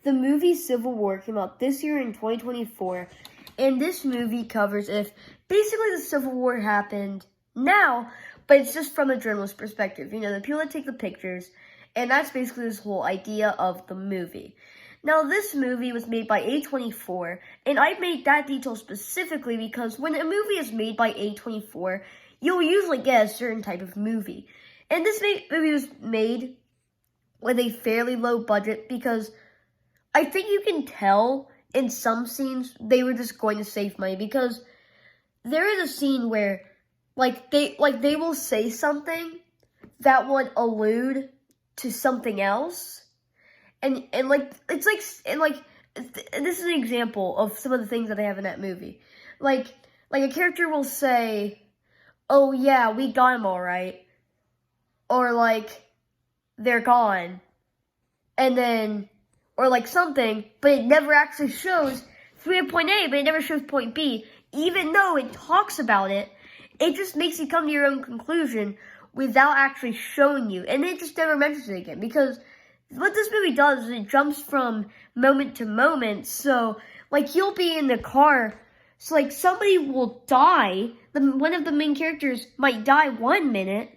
the movie Civil War came out this year in 2024, and this movie covers if basically the Civil War happened now, but it's just from a journalist perspective. You know, the people that take the pictures, and that's basically this whole idea of the movie. Now, this movie was made by A24, and I made that detail specifically because when a movie is made by A24, you'll usually get a certain type of movie. And this movie was made with a fairly low budget because I think you can tell in some scenes they were just going to save money because there is a scene where they will say something that would allude to something else. And this is an example of some of the things that they have in that movie. Like a character will say, "Oh yeah, we got him all right," or they're gone, and then or something, but it never actually shows through point A, but it never shows point B, even though it talks about it. It just makes you come to your own conclusion without actually showing you, and it just never mentions it again because what this movie does is it jumps from moment to moment. So, you'll be in the car, so, somebody will die. One of the main characters might die 1 minute,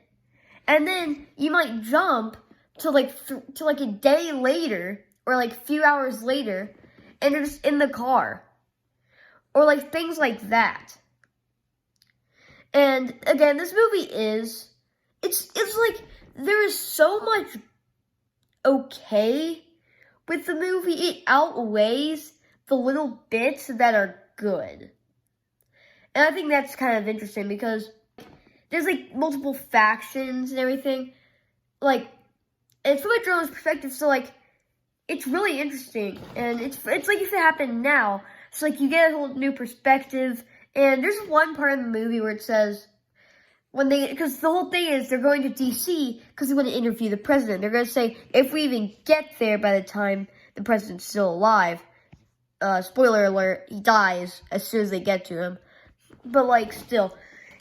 and then you might jump to, a day later, or, a few hours later, and they're just in the car. Or, things like that. And, again, this movie is, it's there is so much okay with the movie. It outweighs the little bits that are good. And I think that's kind of interesting because there's multiple factions and everything. It's from a journalist's perspective, so it's really interesting. And it's if it happened now. So you get a whole new perspective. And there's one part in the movie where it says because the whole thing is they're going to DC because they want to interview the president. They're going to say, if we even get there by the time the president's still alive, spoiler alert, he dies as soon as they get to him. But, still.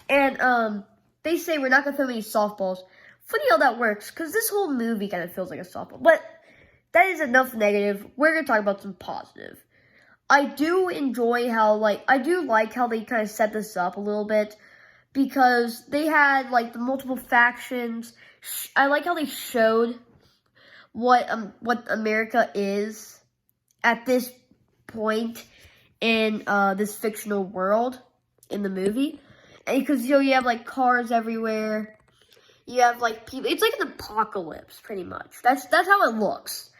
And, they say we're not going to throw any softballs. Funny how that works, because this whole movie kind of feels like a softball. But that is enough negative. We're going to talk about some positive. I do enjoy how, I do like how they kind of set this up a little bit. Because they had, the multiple factions. I like how they showed what America is at this point in this fictional world in the movie. And because, you have, cars everywhere. You have, people. It's an apocalypse, pretty much. That's how it looks.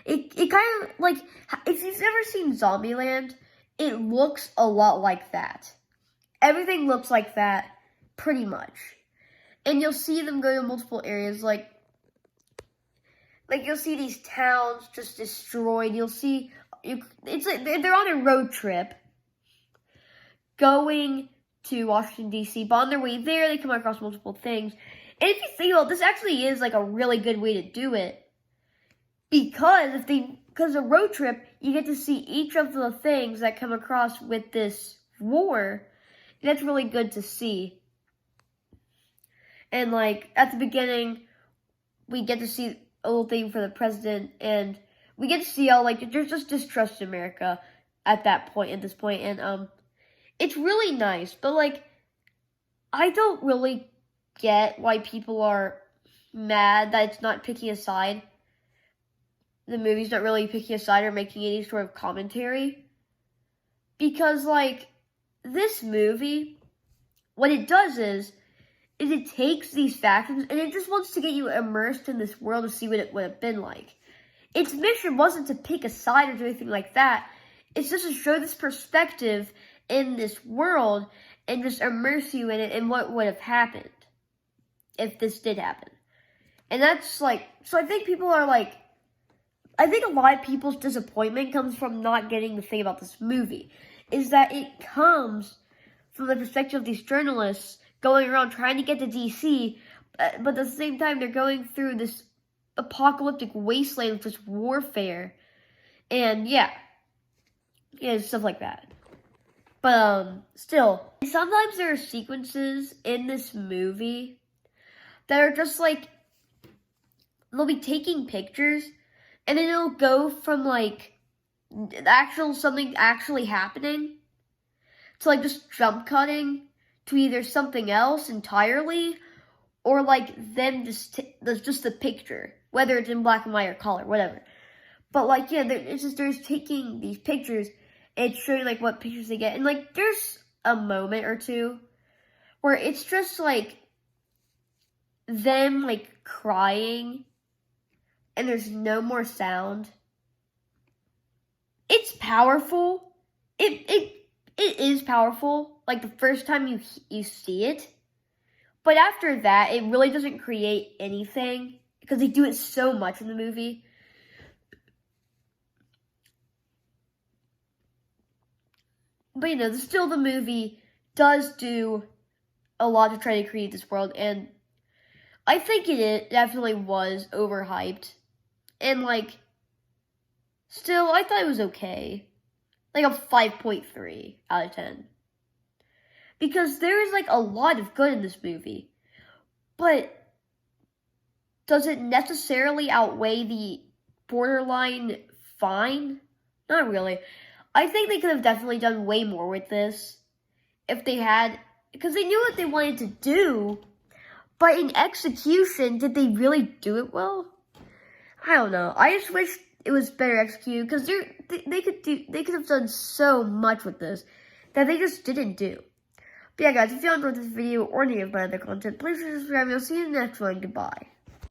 It kind of, if you've never seen Zombieland, it looks a lot like that. Everything looks like that. Pretty much. And you'll see them go to multiple areas, you'll see these towns just destroyed. You'll see, it's they're on a road trip going to Washington, D.C., but on their way there, they come across multiple things. And if you think about it, this actually is, a really good way to do it. Because a road trip, you get to see each of the things that come across with this war. And that's really good to see. And, at the beginning, we get to see a little thing for the president, and we get to see how, there's just distrust in America at this point, and, it's really nice, but, I don't really get why people are mad that it's not picking a side. The movie's not really picking a side or making any sort of commentary. Because, this movie, what it does is it takes these factions and it just wants to get you immersed in this world to see what it would have been like. Its mission wasn't to pick a side or do anything like that. It's just to show this perspective in this world and just immerse you in it and what would have happened if this did happen. And that's so I think people are I think a lot of people's disappointment comes from not getting the thing about this movie, is that it comes from the perspective of these journalists going around trying to get to DC, but at the same time, they're going through this apocalyptic wasteland of just warfare. And, yeah, stuff like that. But, still, sometimes there are sequences in this movie that are just, they'll be taking pictures, and then it'll go from, something actually happening, to like just jump cutting to either something else entirely, or like them just the picture, whether it's in black and white or color, whatever. But like, yeah, it's just there's taking these pictures and it's showing like what pictures they get, and like there's a moment or two where it's just like them like crying and there's no more sound. It's powerful. It is powerful. Like the first time you see it, but after that, it really doesn't create anything because they do it so much in the movie. But you know, still the movie does do a lot to try to create this world, and I think it definitely was overhyped. And like, still, I thought it was okay. Like a 5.3 out of 10. Because there is like a lot of good in this movie. But does it necessarily outweigh the borderline fine? Not really. I think they could have definitely done way more with this if they had, because they knew what they wanted to do, but in execution, did they really do it well? I don't know. I just wish it was better executed, because they could have done so much with this that they just didn't do. But yeah, guys, if you enjoyed this video or any of my other content, please subscribe. I'll see you in the next one. Goodbye.